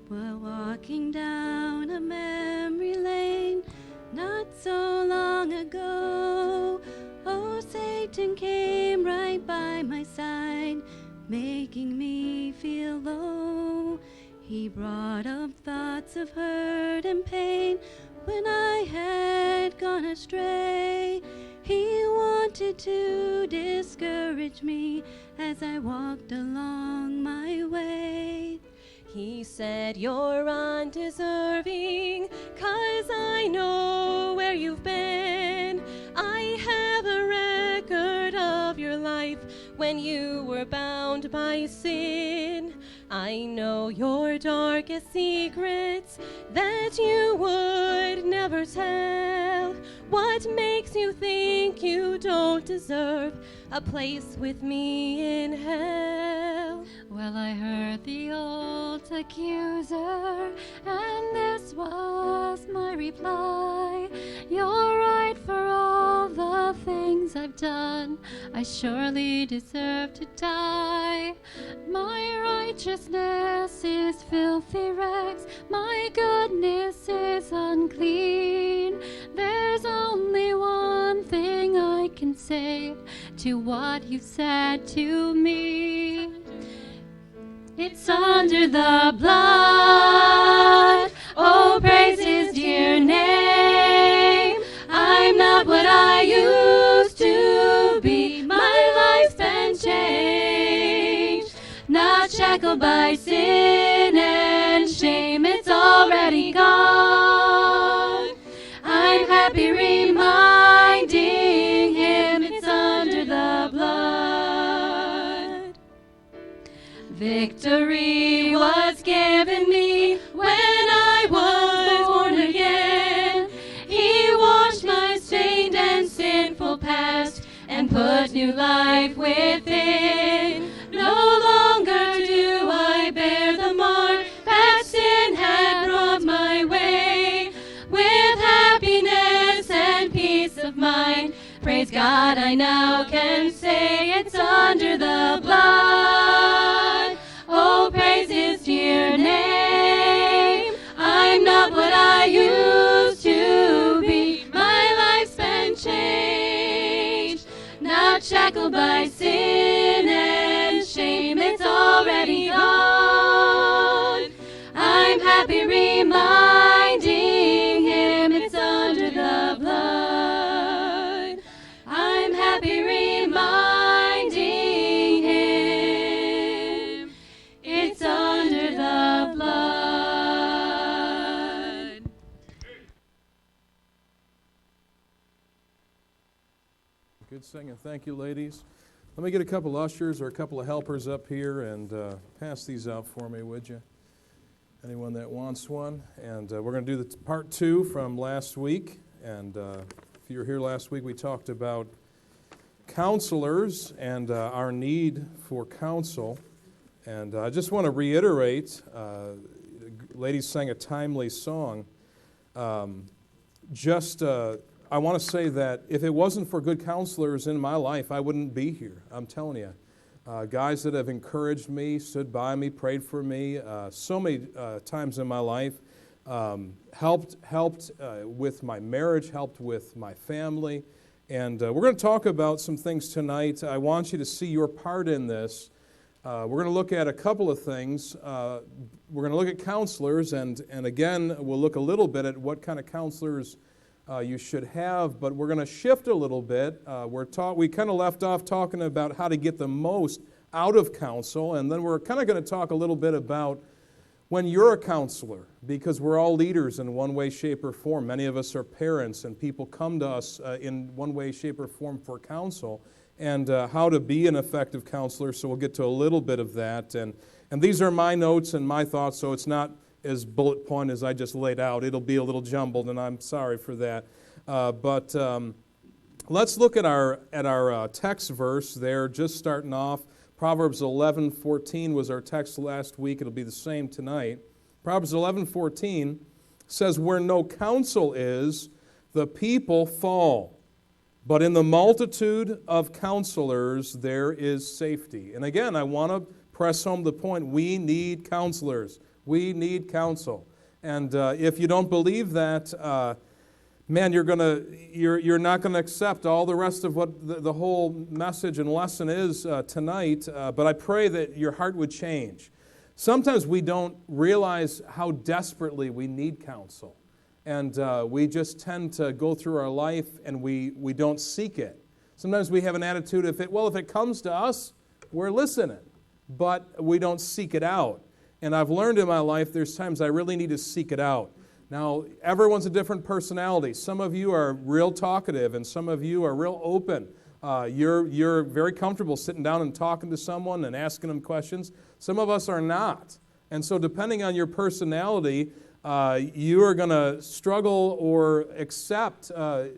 While walking down a memory lane not so long ago, oh, Satan came right by my side, making me feel low. He brought up thoughts of hurt and pain when I had gone astray. He wanted to discourage me as I walked along my way. He said, you're undeserving, 'cause I know where you've been. I have a record of your life when you were bound by sin. I know your darkest secrets that you would never tell. What makes you think you don't deserve a place with me in hell? Well, I heard the old accuser, and this was my reply. You're right for all the things I've done. I surely deserve to die. My righteousness is filthy rags. My goodness is unclean. There's only one thing I can say to what you've said to me. It's under the blood. Oh, praise his dear name. I'm not what I used to be. My life's been changed. Not shackled by sin and shame. It's already gone. I'm happy reminding him it's under the blood. Victory was given me when I was born again. He washed my stained and sinful past and put new life within. No longer do I bear the mark that sin had brought my way. With happiness and peace of mind, praise God, I now can say it's under the blood. Oh, praise his dear name. I'm not what I used to be. My life's been changed. Not shackled by sin and shame. It's already gone. I'm happy reminding him it's under the blood. I'm happy reminding him it's under the blood. Good singing. Thank you, ladies. Let me get a couple ushers or a couple of helpers up here and pass these out for me, would you? Anyone that wants one. And we're going to do the part 2 from last week. And if you were here last week, we talked about counselors and our need for counsel. And I just want to reiterate, ladies sang a timely song. I want to say that if it wasn't for good counselors in my life, I wouldn't be here. I'm telling you. Guys that have encouraged me, stood by me, prayed for me, so many times in my life, helped with my marriage, helped with my family. And we're going to talk about some things tonight. I want you to see your part in this. We're going to look at a couple of things. We're going to look at counselors, and again, we'll look a little bit at what kind of counselors you should have, but we're going to shift a little bit. We kind of left off talking about how to get the most out of counsel, and then we're kind of going to talk a little bit about when you're a counselor, because we're all leaders in one way, shape, or form. Many of us are parents, and people come to us in one way, shape, or form for counsel, and how to be an effective counselor, so we'll get to a little bit of that. And these are my notes and my thoughts, so it's not as bullet point as I just laid out. It'll be a little jumbled, and I'm sorry for that. But let's look at our text verse there, just starting off. Proverbs 11:14 was our text last week. It'll be the same tonight. Proverbs 11:14 says, "Where no counsel is, the people fall. But in the multitude of counselors, there is safety." And again, I want to press home the point. We need counselors. We need counsel. And if you don't believe that, man, you're not gonna accept all the rest of what the whole message and lesson is tonight. But I pray that your heart would change. Sometimes we don't realize how desperately we need counsel, and we just tend to go through our life and we don't seek it. Sometimes we have an attitude if it comes to us, we're listening, but we don't seek it out. And I've learned in my life there's times I really need to seek it out. Now, everyone's a different personality. Some of you are real talkative, and some of you are real open. You're very comfortable sitting down and talking to someone and asking them questions. Some of us are not. And so depending on your personality, you are going to struggle or accept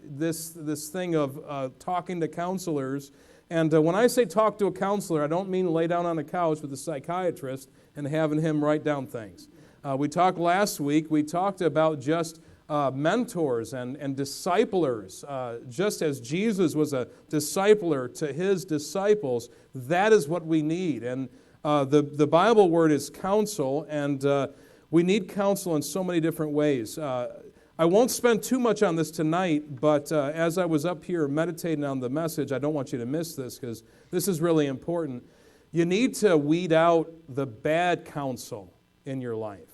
this thing of talking to counselors. And when I say talk to a counselor, I don't mean lay down on a couch with a psychiatrist and having him write down things. We talked last week, we talked about just mentors and disciplers. Just as Jesus was a discipler to his disciples, that is what we need. And the Bible word is counsel, and we need counsel in so many different ways. I won't spend too much on this tonight, but as I was up here meditating on the message, I don't want you to miss this because this is really important. You need to weed out the bad counsel in your life.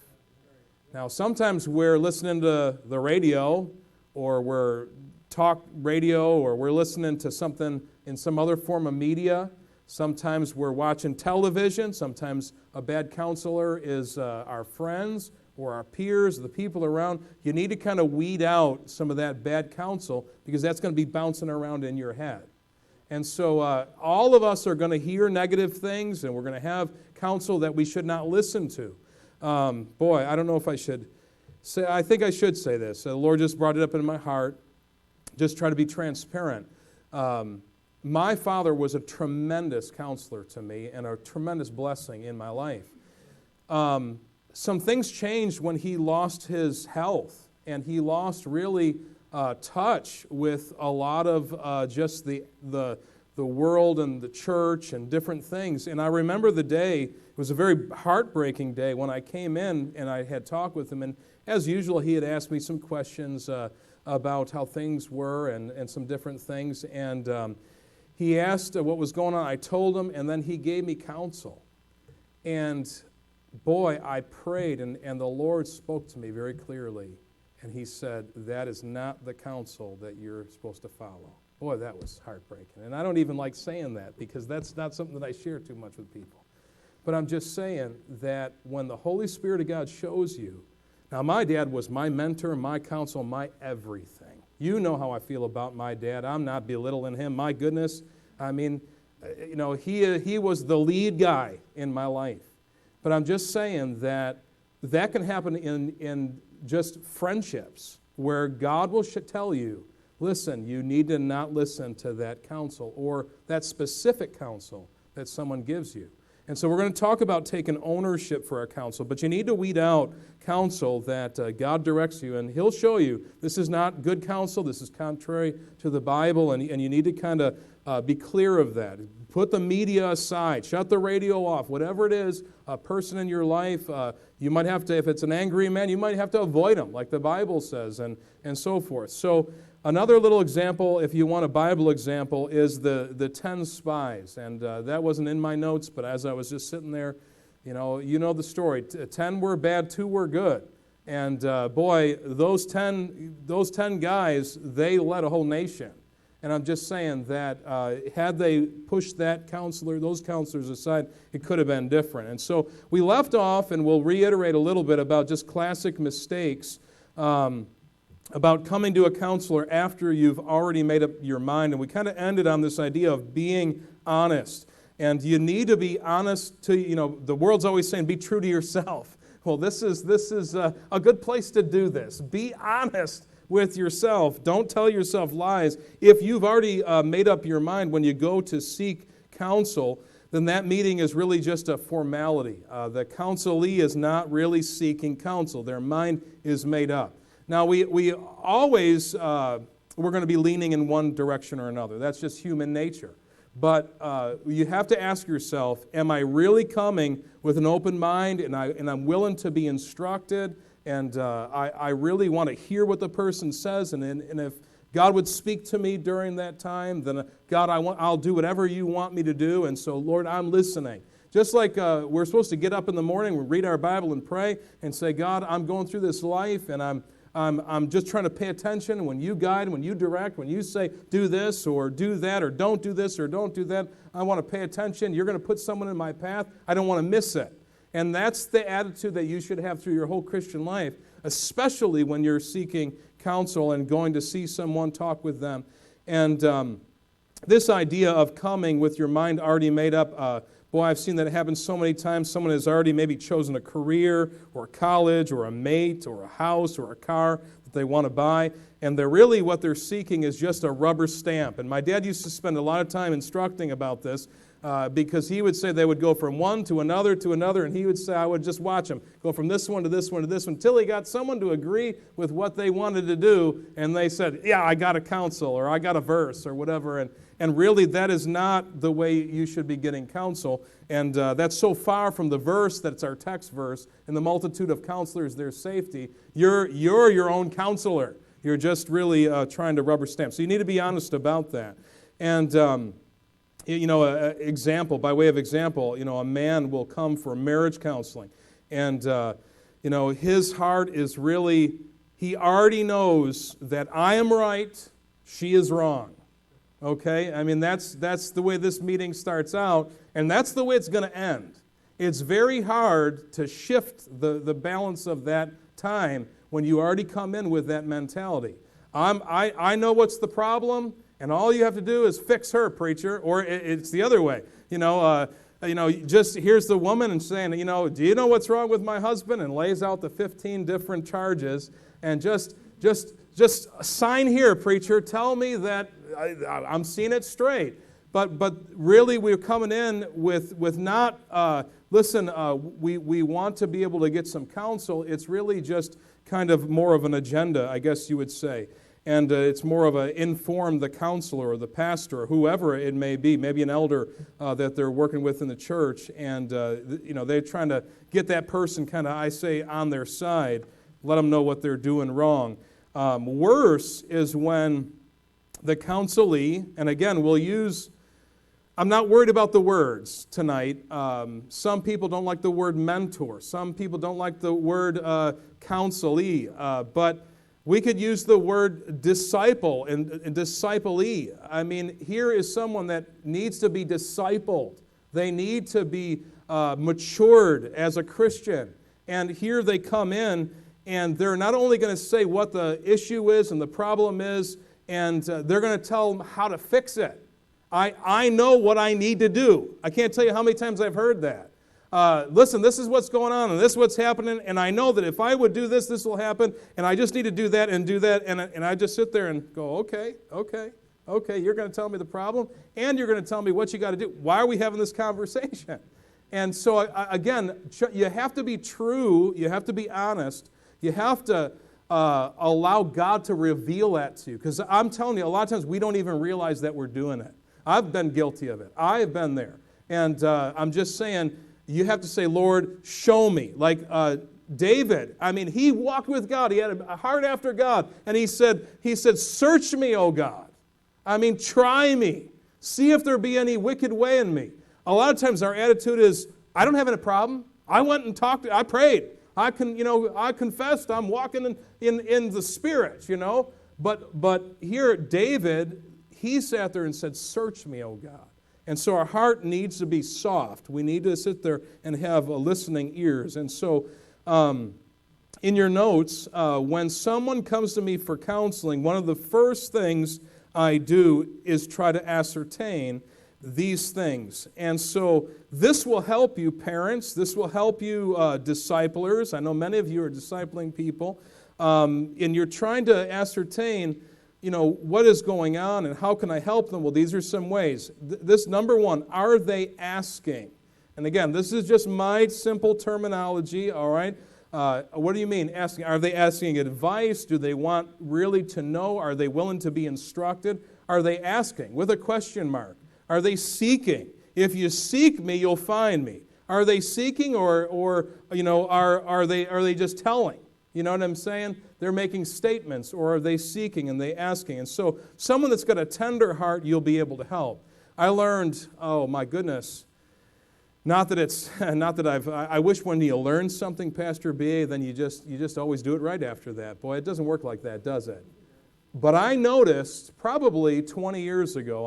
Now, sometimes we're listening to the radio, or we're talk radio, or we're listening to something in some other form of media. Sometimes we're watching television. Sometimes a bad counselor is our friends or our peers, the people around. You need to kind of weed out some of that bad counsel because that's going to be bouncing around in your head. And so all of us are going to hear negative things, and we're going to have counsel that we should not listen to. Boy, I don't know if I should say, I think I should say this. The Lord just brought it up in my heart. Just try to be transparent. My father was a tremendous counselor to me and a tremendous blessing in my life. Some things changed when he lost his health, and he lost really touch with a lot of just the world and the church and different things. And I remember the day, it was a very heartbreaking day when I came in and I had talked with him. And as usual, he had asked me some questions about how things were and some different things. And he asked what was going on. I told him, and then he gave me counsel. And boy, I prayed, and the Lord spoke to me very clearly. And he said, that is not the counsel that you're supposed to follow. Boy, that was heartbreaking. And I don't even like saying that because that's not something that I share too much with people. But I'm just saying that when the Holy Spirit of God shows you, now my dad was my mentor, my counsel, my everything. You know how I feel about my dad. I'm not belittling him. My goodness, I mean, he was the lead guy in my life. But I'm just saying that can happen in just friendships where God will tell you, listen, you need to not listen to that counsel or that specific counsel that someone gives you. And so we're going to talk about taking ownership for our counsel, but you need to weed out counsel that God directs you, and he'll show you this is not good counsel, this is contrary to the Bible, and you need to kind of be clear of that. Put the media aside, shut the radio off, whatever it is, a person in your life, you might have to, if it's an angry man, you might have to avoid him, like the Bible says, and so forth. So another little example, if you want a Bible example, is the 10 spies. And that wasn't in my notes, but as I was just sitting there, you know the story. 10 were bad, 2 were good. And boy, those 10 guys, they led a whole nation. And I'm just saying that had they pushed those counselors aside, it could have been different. And so we left off, and we'll reiterate a little bit about just classic mistakes about coming to a counselor after you've already made up your mind. And we kind of ended on this idea of being honest. And you need to be honest to, the world's always saying, be true to yourself. Well, this is a good place to do this. Be honest with yourself. Don't tell yourself lies. If you've already made up your mind when you go to seek counsel, then that meeting is really just a formality. The counselee is not really seeking counsel. Their mind is made up. Now, we always, we're going to be leaning in one direction or another. That's just human nature. But you have to ask yourself, am I really coming with an open mind and I'm willing to be instructed, and I really want to hear what the person says, and if God would speak to me during that time, then God, I'll do whatever you want me to do, and so Lord, I'm listening. Just like we're supposed to get up in the morning, we read our Bible and pray and say, God, I'm going through this life, and I'm just trying to pay attention. When you guide, when you direct, when you say do this or do that or don't do this or don't do that, I want to pay attention. You're going to put someone in my path. I don't want to miss it. And that's the attitude that you should have through your whole Christian life, especially when you're seeking counsel and going to see someone, talk with them. And this idea of coming with your mind already made up, boy, I've seen that happen so many times. Someone has already maybe chosen a career or a college or a mate or a house or a car that they want to buy, and what they're seeking is just a rubber stamp. And my dad used to spend a lot of time instructing about this because he would say they would go from one to another, and he would say I would just watch them go from this one to this one to this one until he got someone to agree with what they wanted to do, and they said, yeah, I got a counsel or I got a verse or whatever. And really, that is not the way you should be getting counsel. And that's so far from the verse that's our text verse. In the multitude of counselors, there's safety. You're your own counselor. You're just really trying to rubber stamp. So you need to be honest about that. And, example, by way of example, a man will come for marriage counseling. And, his heart is really, he already knows that I am right, she is wrong. Okay? I mean, that's the way this meeting starts out, and that's the way it's going to end. It's very hard to shift the balance of that time when you already come in with that mentality. I know what's the problem, and all you have to do is fix her, preacher, or it's the other way. Just here's the woman and saying, do you know what's wrong with my husband? And lays out the 15 different charges, and just sign here, preacher. Tell me that I'm seeing it straight. But really, we're coming in with not, we want to be able to get some counsel. It's really just kind of more of an agenda, I guess you would say. And it's more of a inform the counselor or the pastor or whoever it may be, maybe an elder that they're working with in the church. And, they're trying to get that person kind of, I say, on their side, let them know what they're doing wrong. Worse is when the counselee, and again, I'm not worried about the words tonight. Some people don't like the word mentor. Some people don't like the word counselee. But we could use the word disciple and disciplee. I mean, here is someone that needs to be discipled. They need to be matured as a Christian. And here they come in, and they're not only going to say what the issue is and the problem is, and they're going to tell them how to fix it. I know what I need to do. I can't tell you how many times I've heard that. Listen, this is what's going on, and this is what's happening, and I know that if I would do this, this will happen, and I just need to do that, and I just sit there and go, okay, you're going to tell me the problem, and you're going to tell me what you got to do. Why are we having this conversation? And so, again, you have to be true, you have to be honest, you have to allow God to reveal that to you, because I'm telling you, a lot of times we don't even realize that we're doing it. I've been guilty of it. I've been there. And I'm just saying, you have to say, Lord, show me. Like David, I mean, he walked with God. He had a heart after God. And he said, search me, O God. I mean, try me. See if there be any wicked way in me. A lot of times our attitude is, I don't have any problem. I went and talked, I prayed. I confessed. I'm walking in the Spirit, But here, David, he sat there and said, search me, O God. And so our heart needs to be soft. We need to sit there and have listening ears. And so in your notes, when someone comes to me for counseling, one of the first things I do is try to ascertain these things. And so this will help you, parents. This will help you, disciplers. I know many of you are discipling people. And you're trying to ascertain, what is going on and how can I help them? Well, these are some ways. This number one, are they asking? And again, this is just my simple terminology, all right? What do you mean asking? Are they asking advice? Do they want really to know? Are they willing to be instructed? Are they asking with a question mark? Are they seeking? If you seek me, you'll find me. Are they seeking, or are they just telling? You know what I'm saying? They're making statements, or are they seeking and they asking? And so someone that's got a tender heart, you'll be able to help. I learned, oh my goodness, not that I wish when you learn something, Pastor B.A., then you just always do it right after that. Boy, it doesn't work like that, does it? But I noticed, probably 20 years ago,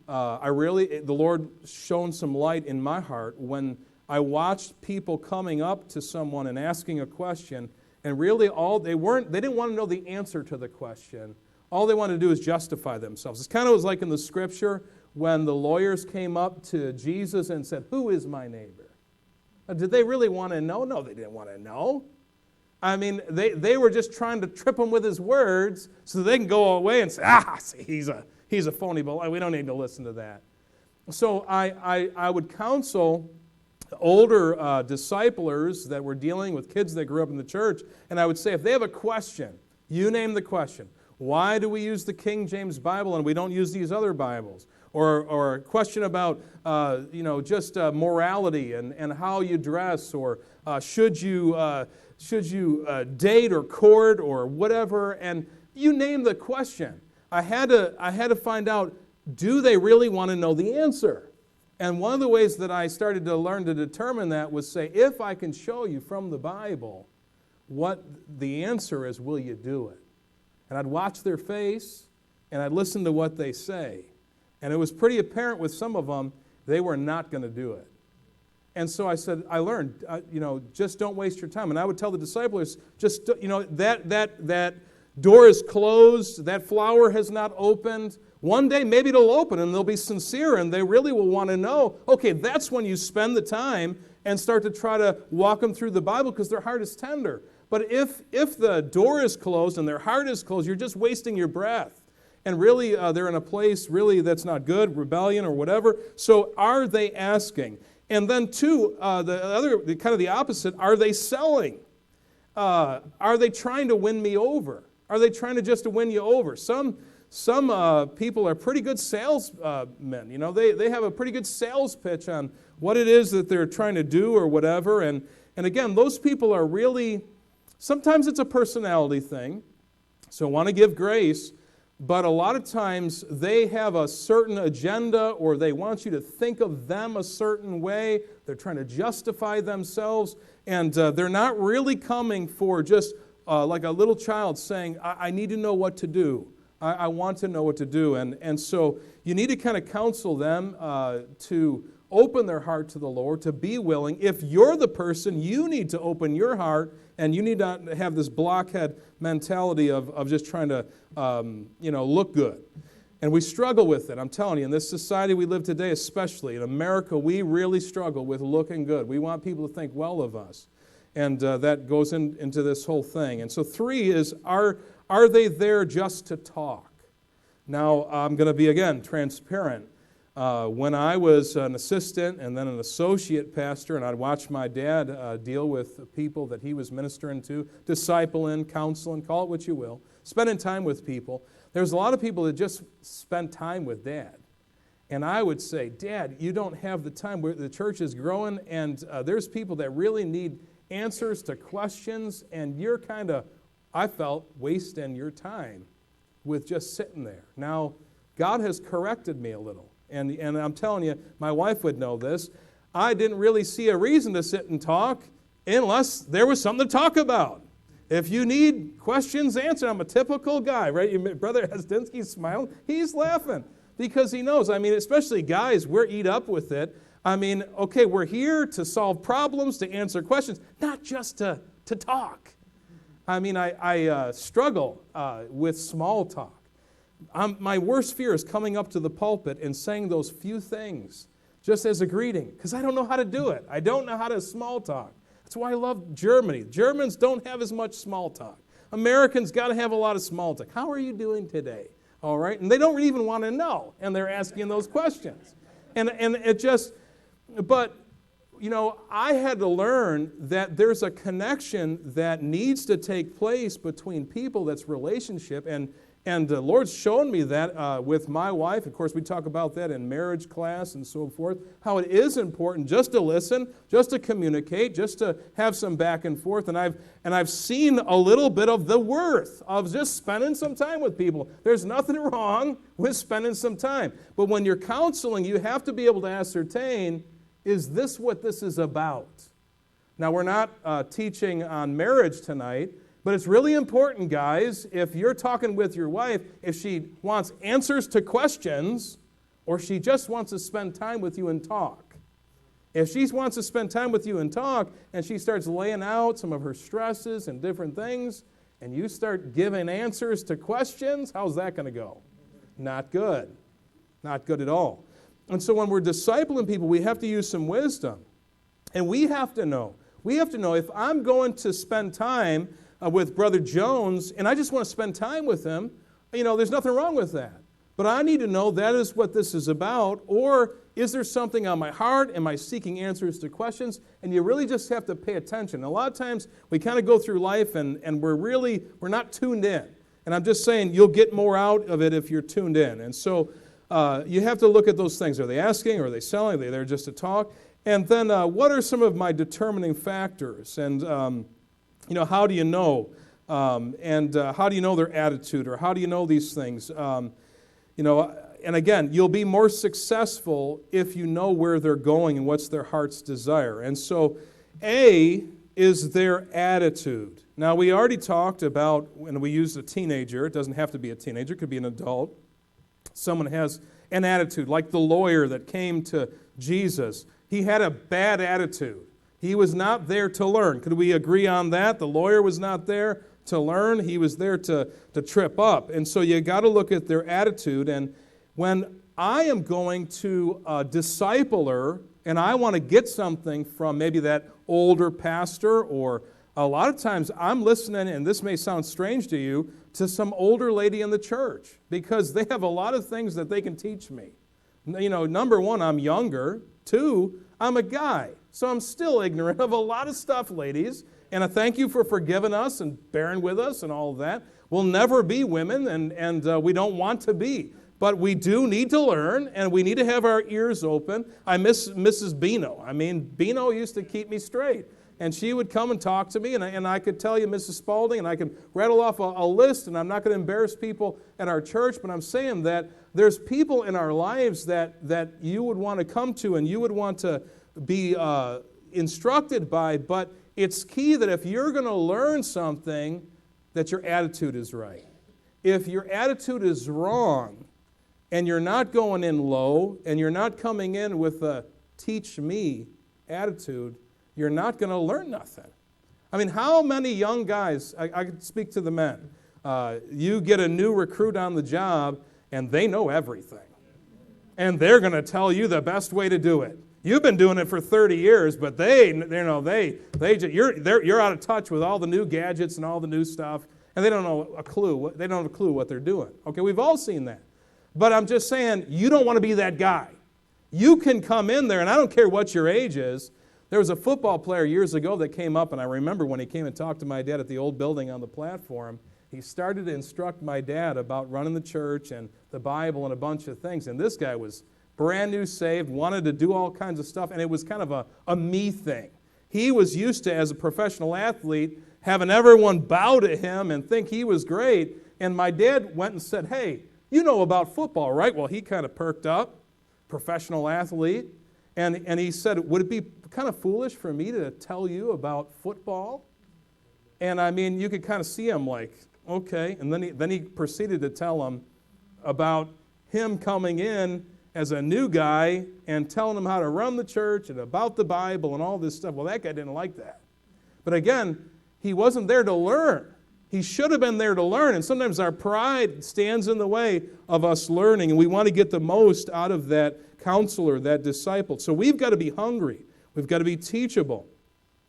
the Lord shone some light in my heart when I watched people coming up to someone and asking a question, and really they didn't want to know the answer to the question. All they wanted to do is justify themselves. It's kind of was like in the scripture when the lawyers came up to Jesus and said, "Who is my neighbor?" Did they really want to know? No, they didn't want to know. I mean, they were just trying to trip him with his words so they can go away and say, see, he's a phony, but we don't need to listen to that. So I would counsel older disciplers that were dealing with kids that grew up in the church, and I would say, if they have a question, you name the question. Why do we use the King James Bible and we don't use these other Bibles? Or a question about just morality and how you dress, or should you date or court or whatever, and you name the question. I had to find out, do they really want to know the answer? And one of the ways that I started to learn to determine that was say, if I can show you from the Bible what the answer is, will you do it? And I'd watch their face, and I'd listen to what they say. And it was pretty apparent with some of them, they were not going to do it. And so I said, I learned, just don't waste your time. And I would tell the disciples, that door is closed, that flower has not opened. One day maybe it'll open and they'll be sincere and they really will want to know. Okay, that's when you spend the time and start to try to walk them through the Bible because their heart is tender. But if the door is closed and their heart is closed, you're just wasting your breath. And really, they're in a place really that's not good, rebellion or whatever. So are they asking? And then two, the opposite, are they selling? Are they trying to win me over? Are they trying to just to win you over? Some people are pretty good salesmen. They have a pretty good sales pitch on what it is that they're trying to do or whatever. And again, those people are really, sometimes it's a personality thing. So I want to give grace. But a lot of times they have a certain agenda, or they want you to think of them a certain way. They're trying to justify themselves, and they're not really coming for just like a little child saying, I need to know what to do. I want to know what to do. And so you need to kind of counsel them to open their heart to the Lord, to be willing. If you're the person, you need to open your heart, and you need not have this blockhead mentality of just trying to look good. And we struggle with it, I'm telling you. In this society we live today, especially in America, we really struggle with looking good. We want people to think well of us. And that goes into this whole thing. And so 3 is, are they there just to talk? Now, I'm going to be, again, transparent. When I was an assistant and then an associate pastor, and I'd watch my dad deal with people that he was ministering to, discipling, counseling, call it what you will, spending time with people, there's a lot of people that just spend time with Dad. And I would say, Dad, you don't have the time. The church is growing, and there's people that really need answers to questions, and you're kind of, I felt, wasting your time with just sitting there. Now, God has corrected me a little. And I'm telling you, my wife would know this. I didn't really see a reason to sit and talk unless there was something to talk about. If you need questions answered, I'm a typical guy, right? Your brother Hesdinsky's smiling. He's laughing because he knows. I mean, especially guys, we're eat up with it. I mean, okay, we're here to solve problems, to answer questions, not just to talk. I mean, I struggle with small talk. My worst fear is coming up to the pulpit and saying those few things just as a greeting, because I don't know how to do it. I don't know how to small talk. That's why I love Germany. Germans don't have as much small talk. Americans got to have a lot of small talk. How are you doing today? All right? And they don't even want to know, and they're asking those questions. And it just, but, I had to learn that there's a connection that needs to take place between people that's relationship, and And the Lord's shown me that with my wife. Of course, we talk about that in marriage class and so forth, how it is important just to listen, just to communicate, just to have some back and forth. And I've seen a little bit of the worth of just spending some time with people. There's nothing wrong with spending some time. But when you're counseling, you have to be able to ascertain, is this what this is about? Now, we're not teaching on marriage tonight, but it's really important, guys, if you're talking with your wife, if she wants answers to questions or she just wants to spend time with you and talk. If she wants to spend time with you and talk and she starts laying out some of her stresses and different things and you start giving answers to questions, how's that going to go? Not good. Not good at all. And so when we're discipling people, we have to use some wisdom. And we have to know if I'm going to spend time with Brother Jones, and I just want to spend time with him, there's nothing wrong with that. But I need to know that is what this is about, or is there something on my heart? Am I seeking answers to questions? And you really just have to pay attention. A lot of times we kind of go through life and we're not tuned in. And I'm just saying you'll get more out of it if you're tuned in. And so you have to look at those things. Are they asking? Are they selling? Are they there just to talk? And then what are some of my determining factors? And how do you know? And how do you know their attitude? Or how do you know these things? And again, you'll be more successful if you know where they're going and what's their heart's desire. And so A is their attitude. Now, we already talked about, when we used a teenager, it doesn't have to be a teenager, it could be an adult. Someone has an attitude, like the lawyer that came to Jesus. He had a bad attitude. He was not there to learn. Could we agree on that? The lawyer was not there to learn. He was there to trip up. And so you got to look at their attitude. And when I am going to a discipler and I want to get something from maybe that older pastor, or a lot of times I'm listening, and this may sound strange to you, to some older lady in the church because they have a lot of things that they can teach me. Number one, I'm younger. Two, I'm a guy. So I'm still ignorant of a lot of stuff, ladies. And I thank you for forgiving us and bearing with us and all of that. We'll never be women, and we don't want to be. But we do need to learn, and we need to have our ears open. I miss Mrs. Bino. Bino used to keep me straight. And she would come and talk to me, and I could tell you, Mrs. Spalding, and I could rattle off a list, and I'm not going to embarrass people at our church, but I'm saying that there's people in our lives that you would want to come to and you would want to be instructed by, but it's key that if you're going to learn something, that your attitude is right. If your attitude is wrong, and you're not going in low, and you're not coming in with a teach me attitude, you're not going to learn nothing. How many young guys, I could speak to the men, you get a new recruit on the job, and they know everything. And they're going to tell you the best way to do it. You've been doing it for 30 years, but you're out of touch with all the new gadgets and all the new stuff, and they don't know a clue. They don't have a clue what they're doing. Okay, we've all seen that. But I'm just saying, you don't want to be that guy. You can come in there, and I don't care what your age is. There was a football player years ago that came up, and I remember when he came and talked to my dad at the old building on the platform, he started to instruct my dad about running the church and the Bible and a bunch of things. And this guy was brand new saved, wanted to do all kinds of stuff, and it was kind of a me thing. He was used to, as a professional athlete, having everyone bow to him and think he was great. And my dad went and said, hey, you know about football, right? Well, he kind of perked up, professional athlete. And he said, would it be kind of foolish for me to tell you about football? And you could kind of see him like, okay. And then he proceeded to tell him about him coming in as a new guy and telling him how to run the church and about the Bible and all this stuff. Well, that guy didn't like that. But again, he wasn't there to learn. He should have been there to learn. And sometimes our pride stands in the way of us learning, and we want to get the most out of that counselor, that disciple. So we've got to be hungry. We've got to be teachable.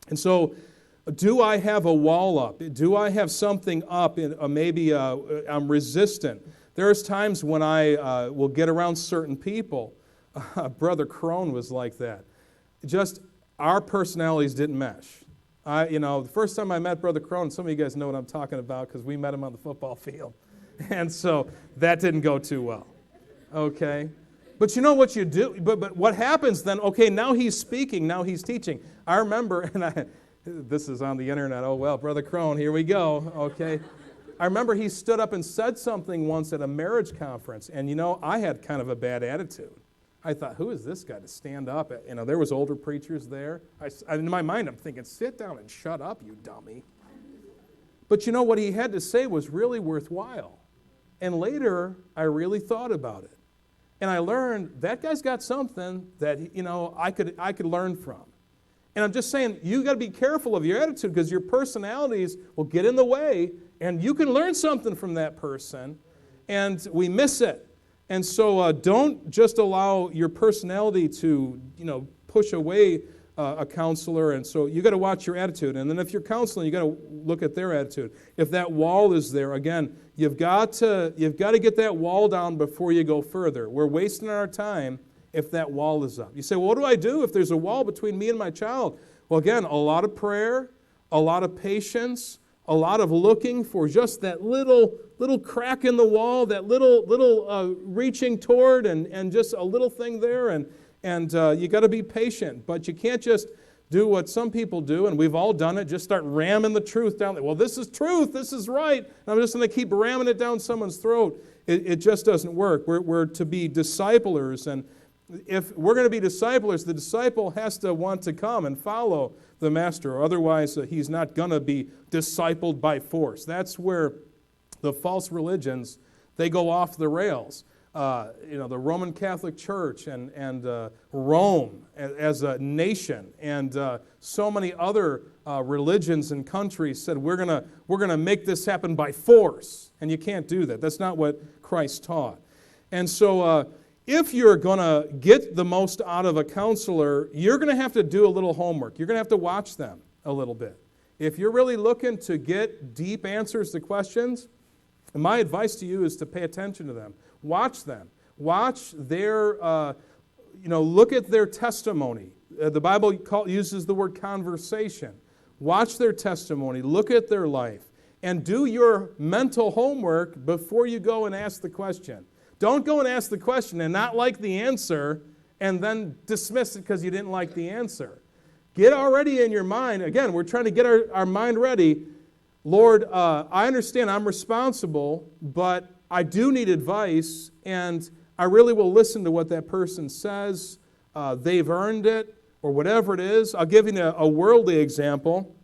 And so do I have a wall up? Do I have something up? Maybe I'm resistant. There's times when I will get around certain people. Brother Crone was like that. Just our personalities didn't mesh. The first time I met Brother Crone, some of you guys know what I'm talking about because we met him on the football field. And so that didn't go too well. Okay? But you know what you do? But what happens then? Okay, now he's speaking, now he's teaching. I remember, and this is on the internet. Oh, well, Brother Crone, here we go. Okay. I remember he stood up and said something once at a marriage conference, and I had kind of a bad attitude. I thought, who is this guy to stand up? There was older preachers there. In my mind, I'm thinking, sit down and shut up, you dummy. But what he had to say was really worthwhile. And later, I really thought about it. And I learned that guy's got something that, I could learn from. And I'm just saying, you got to be careful of your attitude because your personalities will get in the way, and you can learn something from that person, and we miss it. And so don't just allow your personality to, push away a counselor. And so you got to watch your attitude. And then if you're counseling, you got to look at their attitude. If that wall is there, again, you've got to get that wall down before you go further. We're wasting our time if that wall is up. You say, well, what do I do if there's a wall between me and my child? Well, again, a lot of prayer, a lot of patience, a lot of looking for just that little crack in the wall, that little reaching toward, and just a little thing there, and you got to be patient. But you can't just do what some people do, and we've all done it, just start ramming the truth down there. Well, this is truth, this is right, and I'm just going to keep ramming it down someone's throat. It just doesn't work. We're to be disciplers, and if we're going to be disciplers, the disciple has to want to come and follow the master, or otherwise he's not going to be discipled by force. That's where the false religions, they go off the rails. The Roman Catholic Church and Rome as a nation, and so many other religions and countries said we're gonna make this happen by force, and you can't do that. That's not what Christ taught. And so if you're going to get the most out of a counselor, you're going to have to do a little homework. You're going to have to watch them a little bit. If you're really looking to get deep answers to questions, my advice to you is to pay attention to them. Watch them. Watch their, look at their testimony. The Bible uses the word conversation. Watch their testimony. Look at their life. And do your mental homework before you go and ask the question. Don't go and ask the question and not like the answer and then dismiss it because you didn't like the answer. Get already in your mind. Again, we're trying to get our mind ready. Lord, I understand I'm responsible, but I do need advice, and I really will listen to what that person says. They've earned it, or whatever it is. I'll give you a worldly example.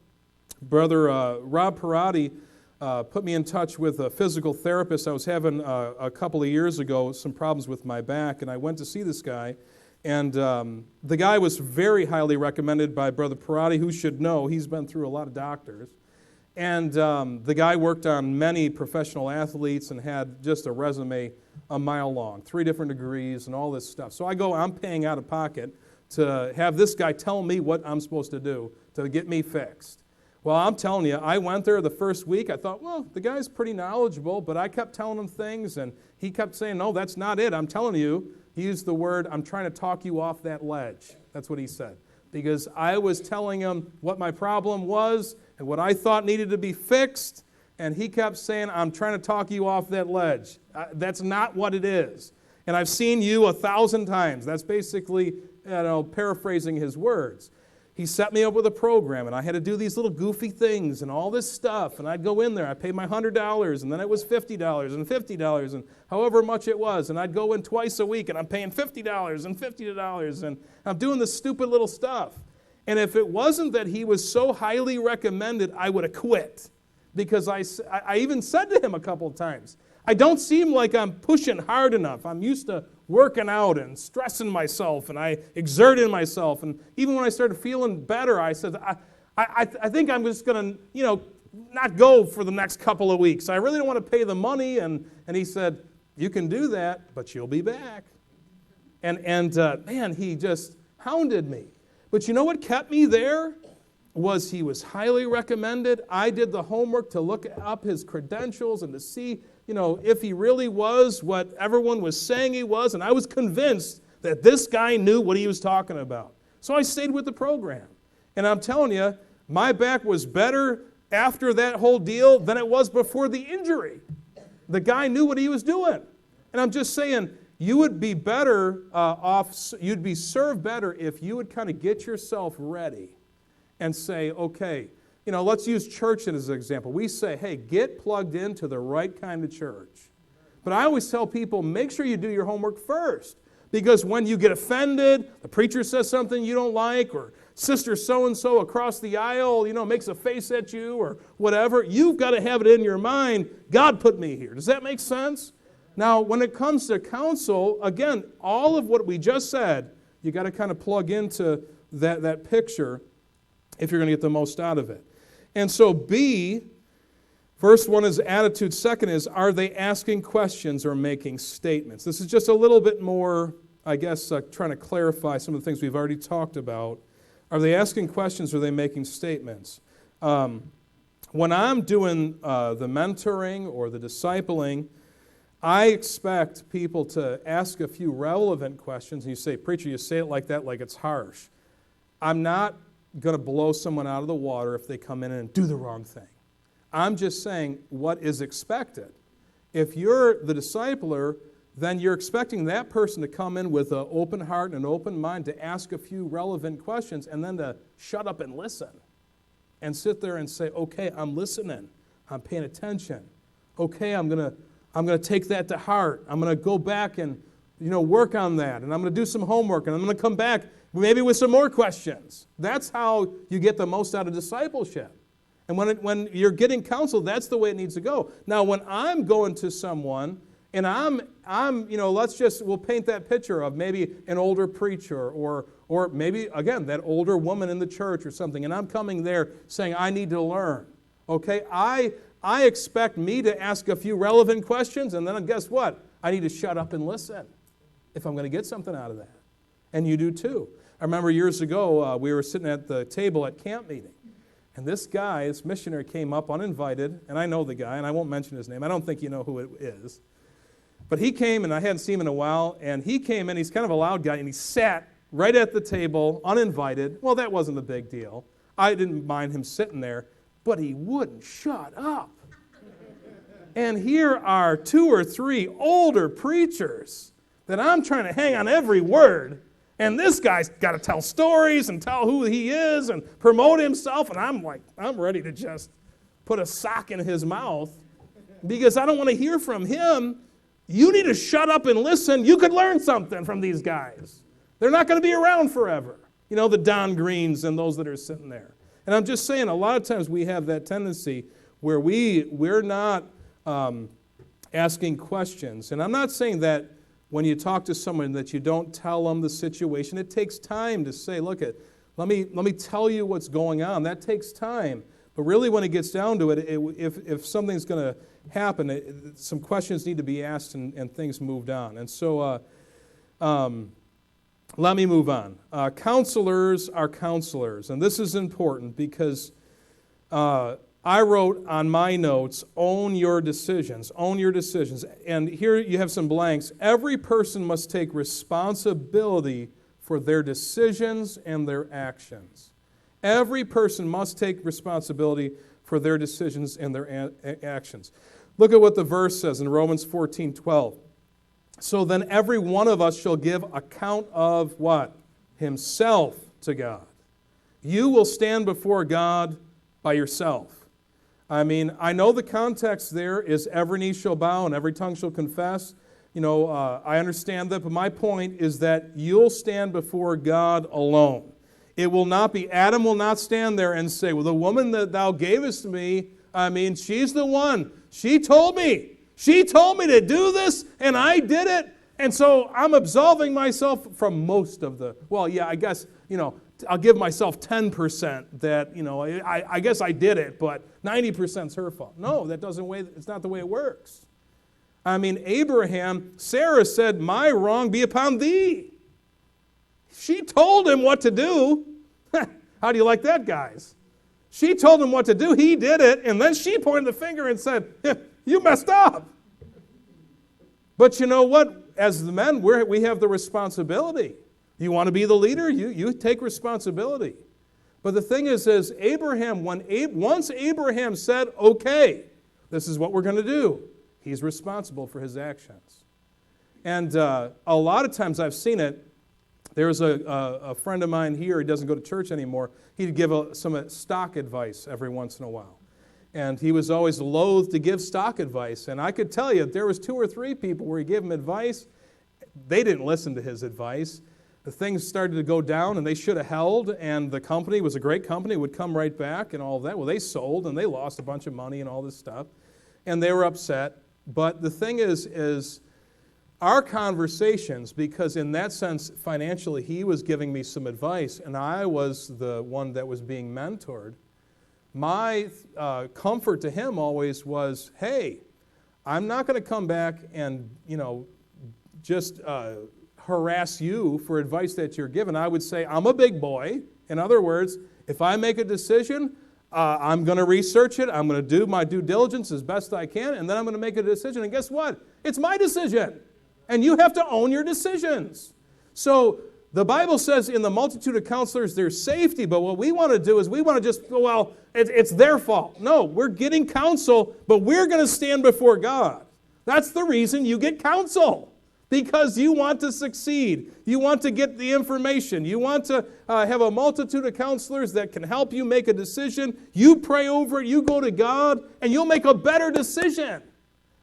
Brother Rob Parati put me in touch with a physical therapist. I was having a couple of years ago some problems with my back, and I went to see this guy. And the guy was very highly recommended by Brother Parati, who should know. He's been through a lot of doctors. And the guy worked on many professional athletes and had just a resume a mile long, 3 different degrees and all this stuff. So I'm paying out of pocket to have this guy tell me what I'm supposed to do to get me fixed. Well, I'm telling you, I went there the first week. I thought, well, the guy's pretty knowledgeable, but I kept telling him things, and he kept saying, no, that's not it. I'm telling you, he used the word, I'm trying to talk you off that ledge. That's what he said. Because I was telling him what my problem was and what I thought needed to be fixed, and he kept saying, I'm trying to talk you off that ledge. That's not what it is. And I've seen you 1,000 times. That's basically, paraphrasing his words. He set me up with a program, and I had to do these little goofy things and all this stuff, and I'd go in there. I paid my $100, and then it was $50 and $50 and however much it was, and I'd go in twice a week, and I'm paying $50 and $50, and I'm doing this stupid little stuff. And if it wasn't that he was so highly recommended, I would have quit, because I even said to him a couple of times, I don't seem like I'm pushing hard enough. I'm used to working out and stressing myself, and I exerted myself. And even when I started feeling better, I said, I think I'm just going to, not go for the next couple of weeks. I really don't want to pay the money. And he said, you can do that, but you'll be back. And man, he just hounded me. But you know what kept me there? Was he was highly recommended. I did the homework to look up his credentials and to see, if he really was what everyone was saying he was. And I was convinced that this guy knew what he was talking about. So I stayed with the program. And I'm telling you, my back was better after that whole deal than it was before the injury. The guy knew what he was doing. And I'm just saying, you would be better off, you'd be served better if you would kind of get yourself ready and say, okay, let's use church as an example. We say, hey, get plugged into the right kind of church. But I always tell people, make sure you do your homework first. Because when you get offended, the preacher says something you don't like, or sister so-and-so across the aisle, makes a face at you or whatever, you've got to have it in your mind, God put me here. Does that make sense? Now, when it comes to counsel, again, all of what we just said, you got to kind of plug into that picture if you're going to get the most out of it. And so B, first one is attitude. Second is, are they asking questions or making statements? This is just a little bit more, I guess, trying to clarify some of the things we've already talked about. Are they asking questions or are they making statements? When I'm doing the mentoring or the discipling, I expect people to ask a few relevant questions. And you say, preacher, you say it like that like it's harsh. I'm not going to blow someone out of the water if they come in and do the wrong thing. I'm just saying what is expected. If you're the discipler, then you're expecting that person to come in with an open heart and an open mind to ask a few relevant questions and then to shut up and listen and sit there and say, okay, I'm listening. I'm paying attention. Okay, I'm going to take that to heart. I'm going to go back and work on that, and I'm going to do some homework, and I'm going to come back maybe with some more questions. That's how you get the most out of discipleship. And when you're getting counsel, that's the way it needs to go. Now, when I'm going to someone, and we'll paint that picture of maybe an older preacher or maybe, again, that older woman in the church or something, and I'm coming there saying, I need to learn. Okay, I expect me to ask a few relevant questions, and then guess what? I need to shut up and listen if I'm going to get something out of that. And you do too. I remember years ago, we were sitting at the table at camp meeting, and this missionary came up uninvited, and I know the guy, and I won't mention his name. I don't think you know who it is. But he came, and I hadn't seen him in a while, and he came in, he's kind of a loud guy, and he sat right at the table, uninvited. Well, that wasn't a big deal. I didn't mind him sitting there, but he wouldn't shut up. And here are 2 or 3 older preachers that I'm trying to hang on every word, and this guy's got to tell stories and tell who he is and promote himself, and I'm ready to just put a sock in his mouth because I don't want to hear from him. You need to shut up and listen. You could learn something from these guys. They're not going to be around forever. The Don Greens and those that are sitting there. And I'm just saying, a lot of times we have that tendency where we're not asking questions. And I'm not saying that when you talk to someone that you don't tell them the situation. It takes time to say, look, let me tell you what's going on. That takes time. But really when it gets down to it, if something's going to happen, some questions need to be asked and things moved on. And so let me move on. Counselors are counselors. And this is important because I wrote on my notes, own your decisions. Own your decisions. And here you have some blanks. Every person must take responsibility for their decisions and their actions. Every person must take responsibility for their decisions and their actions. Look at what the verse says in Romans 14:12. So then every one of us shall give account of what? Himself to God. You will stand before God by yourself. I mean, I know the context there is every knee shall bow and every tongue shall confess. I understand that, but my point is that you'll stand before God alone. It will not be, Adam will not stand there and say, well, the woman that thou gavest me, she's the one. She told me to do this, and I did it. And so I'm absolving myself from most of I guess, I'll give myself 10% that, I guess I did it, but 90% is her fault. No, it's not the way it works. Abraham, Sarah said, my wrong be upon thee. She told him what to do. How do you like that, guys? She told him what to do. He did it, and then she pointed the finger and said, you messed up. But you know what? As the men, we have the responsibility. You want to be the leader? You take responsibility. But the thing is Abraham, once Abraham said, okay, this is what we're going to do, He's responsible for his actions. And a lot of times I've seen it. There was a friend of mine here, he doesn't go to church anymore. He'd give some stock advice every once in a while. And he was always loath to give stock advice. And I could tell you, there was 2 or 3 people where he gave them advice. They didn't listen to his advice. The things started to go down, and they should have held, and the company was a great company, would come right back and all of that. Well, they sold, and they lost a bunch of money and all this stuff. And they were upset. But the thing is our conversations, because in that sense, financially, he was giving me some advice, and I was the one that was being mentored. My comfort to him always was, hey, I'm not going to come back and, just harass you for advice that you're given. I would say, I'm a big boy. In other words, if I make a decision, I'm going to research it. I'm going to do my due diligence as best I can, and then I'm going to make a decision. And guess what? It's my decision. And you have to own your decisions. So the Bible says in the multitude of counselors there's safety, but what we want to do is we want to just go, well, it's their fault. No, we're getting counsel, but we're going to stand before God. That's the reason you get counsel, because you want to succeed. You want to get the information. You want to have a multitude of counselors that can help you make a decision. You pray over it, you go to God, and you'll make a better decision.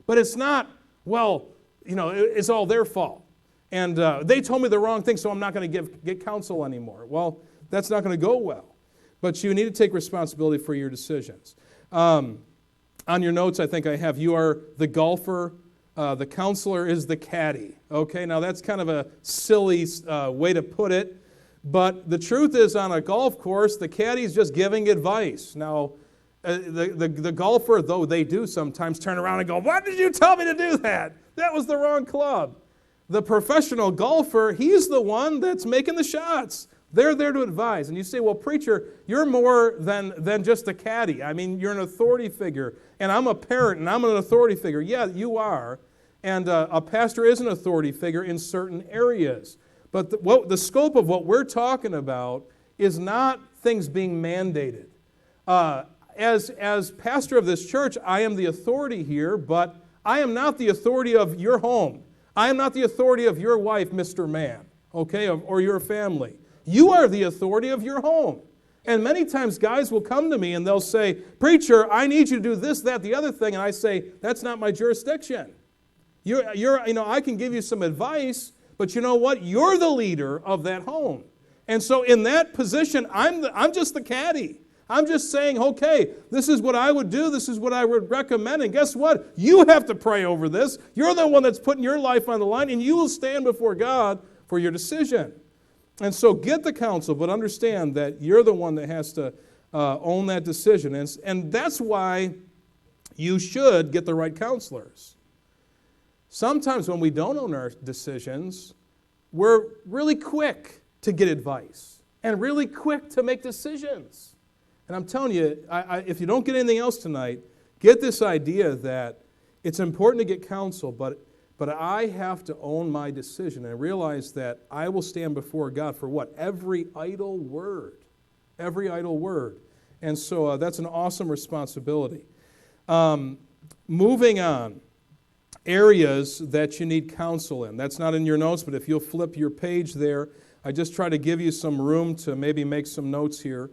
But it's not, well, it's all their fault. And they told me the wrong thing, so I'm not going to get counsel anymore. Well, that's not going to go well. But you need to take responsibility for your decisions. On your notes, I think I have, you are the golfer, the counselor is the caddy. Okay, now that's kind of a silly way to put it. But the truth is, on a golf course, the caddy's just giving advice. Now, the golfer, though they do sometimes turn around and go, why did you tell me to do that? That was the wrong club. The professional golfer, he's the one that's making the shots. They're there to advise. And you say, well, preacher, you're more than just a caddy. I mean, you're an authority figure. And I'm a parent, and I'm an authority figure. Yeah, you are. And a pastor is an authority figure in certain areas. But the scope of what we're talking about is not things being mandated. As pastor of this church, I am the authority here, but I am not the authority of your home. I am not the authority of your wife, Mr. Man, okay, or your family. You are the authority of your home. And many times guys will come to me and they'll say, preacher, I need you to do this, that, the other thing. And I say, that's not my jurisdiction. I can give you some advice, but you know what? You're the leader of that home. And so in that position, I'm just the caddy. I'm just saying, okay, this is what I would do. This is what I would recommend. And guess what? You have to pray over this. You're the one that's putting your life on the line, and you will stand before God for your decision. And so get the counsel, but understand that you're the one that has to own that decision. And that's why you should get the right counselors. Sometimes when we don't own our decisions, we're really quick to get advice and really quick to make decisions. And I'm telling you, if you don't get anything else tonight, get this idea that it's important to get counsel, but I have to own my decision and realize that I will stand before God for what? Every idle word. Every idle word. And so that's an awesome responsibility. Moving on, areas that you need counsel in. That's not in your notes, but if you'll flip your page there, I just try to give you some room to maybe make some notes here.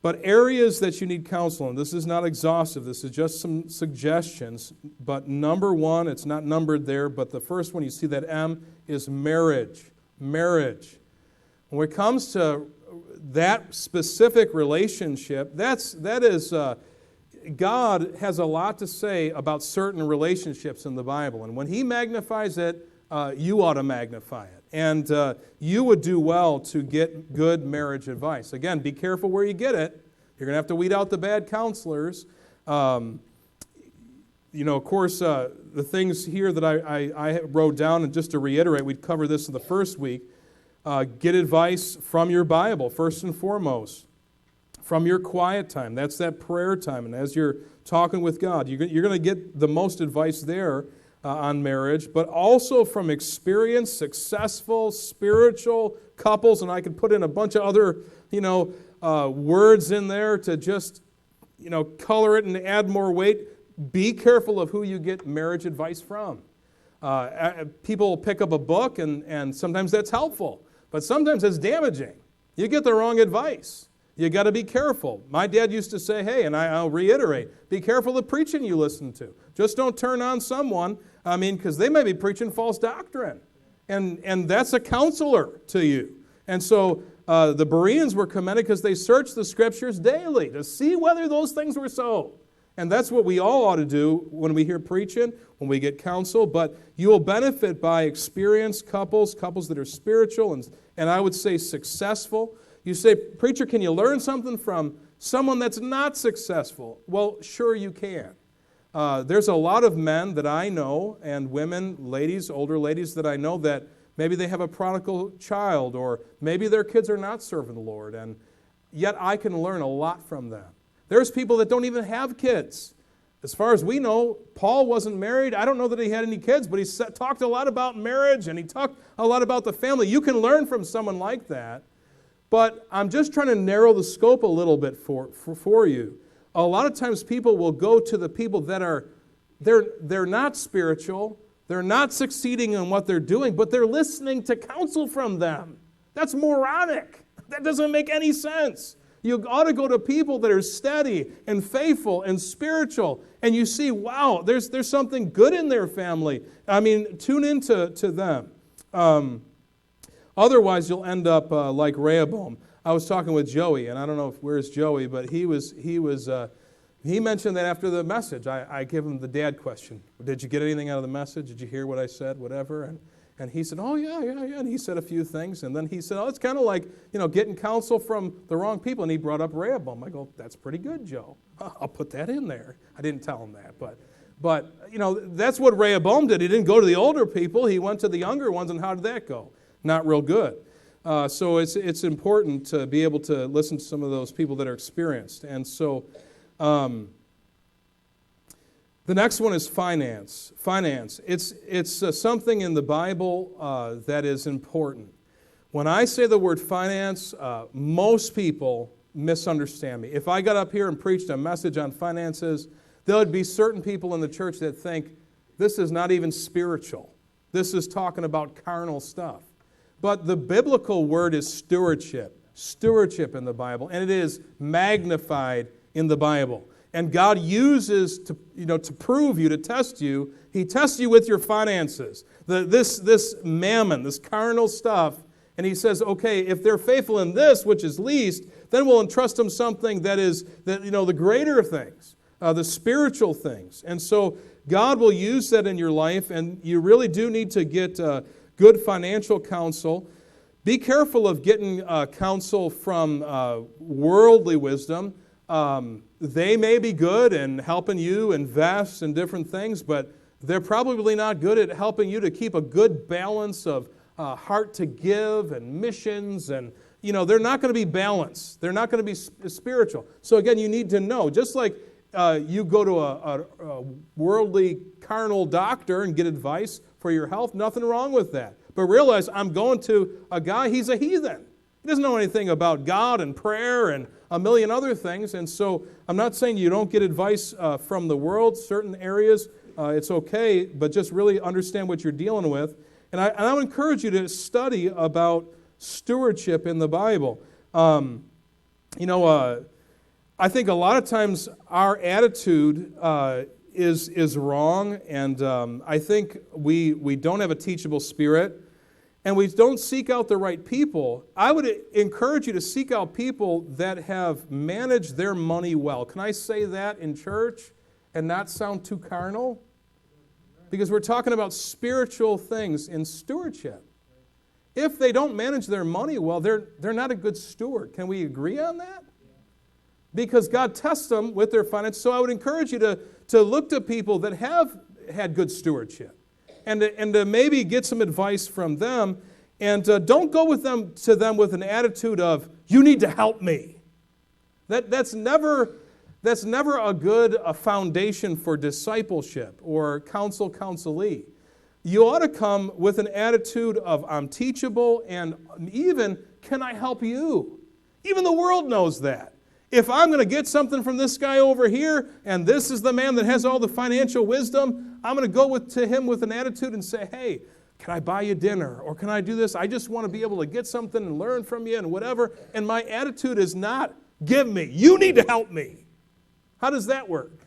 But areas that you need counsel in, this is not exhaustive, this is just some suggestions. But number one, it's not numbered there, but the first one, you see that M, is marriage. Marriage. When it comes to that specific relationship, that is, God has a lot to say about certain relationships in the Bible. And when He magnifies it, you ought to magnify it. And you would do well to get good marriage advice. Again, be careful where you get it. You're going to have to weed out the bad counselors. Of course, the things here that I wrote down, and just to reiterate, we'd cover this in the first week. Get advice from your Bible, first and foremost. From your quiet time. That's that prayer time. And as you're talking with God, you're going to get the most advice there on marriage, but also from experienced, successful, spiritual couples, and I could put in a bunch of other, words in there to just, color it and add more weight. Be careful of who you get marriage advice from. People pick up a book, and sometimes that's helpful, but sometimes it's damaging. You get the wrong advice. You got to be careful. My dad used to say, hey, and I'll reiterate, be careful the preaching you listen to. Just don't turn on someone, because they may be preaching false doctrine. And that's a counselor to you. And so the Bereans were commended because they searched the Scriptures daily to see whether those things were so. And that's what we all ought to do when we hear preaching, when we get counsel. But you will benefit by experienced couples that are spiritual and I would say successful. You say, preacher, can you learn something from someone that's not successful? Well, sure you can. There's a lot of men that I know, and women, ladies, older ladies that I know that maybe they have a prodigal child, or maybe their kids are not serving the Lord, and yet I can learn a lot from them. There's people that don't even have kids. As far as we know, Paul wasn't married. I don't know that he had any kids, but he talked a lot about marriage, and he talked a lot about the family. You can learn from someone like that, but I'm just trying to narrow the scope a little bit for you. A lot of times people will go to the people that they're not spiritual, they're not succeeding in what they're doing, but they're listening to counsel from them. That's moronic. That doesn't make any sense. You ought to go to people that are steady and faithful and spiritual, and you see, wow, there's something good in their family. Tune into them. Otherwise, you'll end up like Rehoboam. I was talking with Joey, and I don't know where's Joey, but he mentioned that after the message, I give him the dad question. Did you get anything out of the message? Did you hear what I said? Whatever. And he said, oh, yeah. And he said a few things. And then he said, oh, it's kind of like, getting counsel from the wrong people. And he brought up Rehoboam. I go, that's pretty good, Joe. I'll put that in there. I didn't tell him that. But that's what Rehoboam did. He didn't go to the older people. He went to the younger ones. And how did that go? Not real good. So it's important to be able to listen to some of those people that are experienced. And so the next one is finance. Finance. It's something in the Bible that is important. When I say the word finance, most people misunderstand me. If I got up here and preached a message on finances, there would be certain people in the church that think this is not even spiritual. This is talking about carnal stuff. But the biblical word is stewardship. Stewardship in the Bible, and it is magnified in the Bible. And God uses to prove you, to test you. He tests you with your finances. This mammon, this carnal stuff, and he says, okay, if they're faithful in this, which is least, then we'll entrust them something that is the greater things, the spiritual things. And so God will use that in your life, and you really do need to get good financial counsel. Be careful of getting counsel from worldly wisdom. They may be good in helping you invest in different things, but they're probably not good at helping you to keep a good balance of heart to give and missions. And, they're not going to be balanced. They're not going to be spiritual. So again, you need to know, just like you go to a worldly, carnal doctor and get advice for your health, nothing wrong with that. But realize I'm going to a guy, he's a heathen. He doesn't know anything about God and prayer and a million other things. And so I'm not saying you don't get advice from the world, certain areas. It's okay, but just really understand what you're dealing with. And I would encourage you to study about stewardship in the Bible. I think a lot of times our attitude is wrong, and I think we don't have a teachable spirit, and we don't seek out the right people. I would encourage you to seek out people that have managed their money well. Can I say that in church and not sound too carnal? Because we're talking about spiritual things in stewardship. If they don't manage their money well, they're not a good steward. Can we agree on that? Because God tests them with their finances. So I would encourage you to look to people that have had good stewardship and to maybe get some advice from them. And don't go to them with an attitude of, you need to help me. That's never a good foundation for discipleship or counselee. You ought to come with an attitude of, I'm teachable, and even, can I help you? Even the world knows that. If I'm going to get something from this guy over here, and this is the man that has all the financial wisdom, I'm going to go to him with an attitude and say, hey, can I buy you dinner? Or can I do this? I just want to be able to get something and learn from you and whatever. And my attitude is not, give me. You need to help me. How does that work?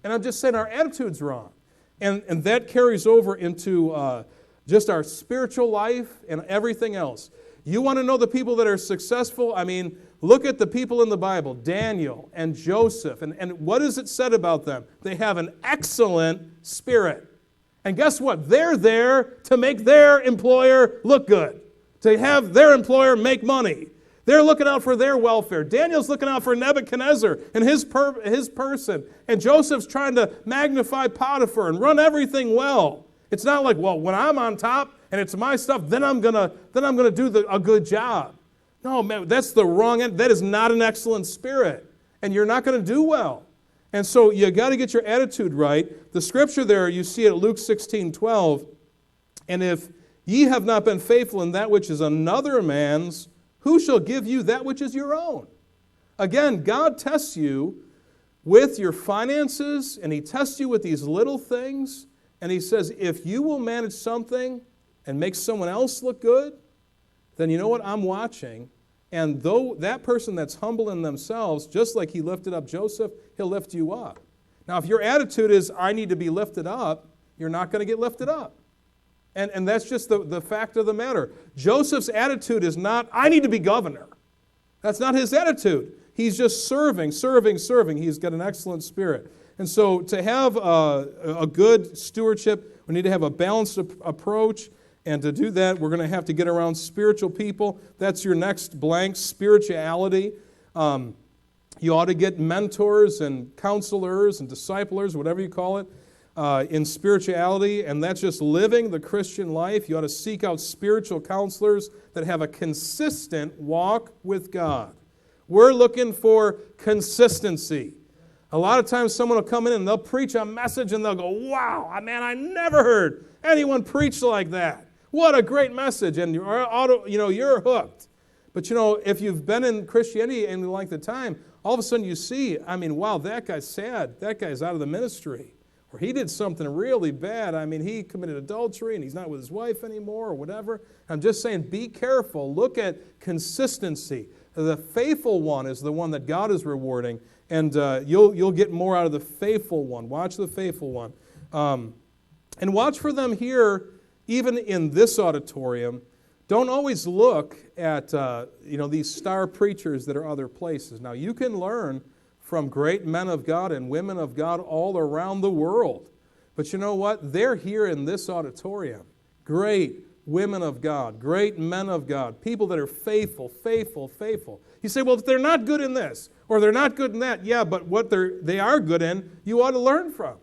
And I'm just saying our attitude's wrong. And that carries over into just our spiritual life and everything else. You want to know the people that are successful? I mean, look at the people in the Bible, Daniel and Joseph. And what is it said about them? They have an excellent spirit. And guess what? They're there to make their employer look good, to have their employer make money. They're looking out for their welfare. Daniel's looking out for Nebuchadnezzar and his person. And Joseph's trying to magnify Potiphar and run everything well. It's not like, well, when I'm on top and it's my stuff, then I'm gonna do a good job. No, man, that's the wrong end. That is not an excellent spirit, and you're not going to do well. And so you got to get your attitude right. The scripture there, you see it at Luke 16:12. And if ye have not been faithful in that which is another man's, who shall give you that which is your own? Again, God tests you with your finances, and He tests you with these little things. And He says, if you will manage something and make someone else look good, then you know what? I'm watching. And though that person that's humble in themselves, just like He lifted up Joseph, He'll lift you up. Now, if your attitude is, I need to be lifted up, you're not going to get lifted up. And that's just the fact of the matter. Joseph's attitude is not, I need to be governor. That's not his attitude. He's just serving. He's got an excellent spirit. And so to have a good stewardship, we need to have a balanced approach. And to do that, we're going to have to get around spiritual people. That's your next blank, spirituality. You ought to get mentors and counselors and disciplers, whatever you call it, in spirituality. And that's just living the Christian life. You ought to seek out spiritual counselors that have a consistent walk with God. We're looking for consistency. A lot of times someone will come in and they'll preach a message and they'll go, wow, man, I never heard anyone preach like that. What a great message, and you're hooked. But if you've been in Christianity any length of time, all of a sudden you see, wow, that guy's sad. That guy's out of the ministry. Or he did something really bad. He committed adultery and he's not with his wife anymore or whatever. I'm just saying, be careful. Look at consistency. The faithful one is the one that God is rewarding, and you'll get more out of the faithful one. Watch the faithful one. And watch for them here. Even in this auditorium, don't always look at these star preachers that are other places. Now, you can learn from great men of God and women of God all around the world. But you know what? They're here in this auditorium. Great women of God, great men of God, people that are faithful. You say, well, if they're not good in this, or they're not good in that, yeah, but what they are good in, you ought to learn from.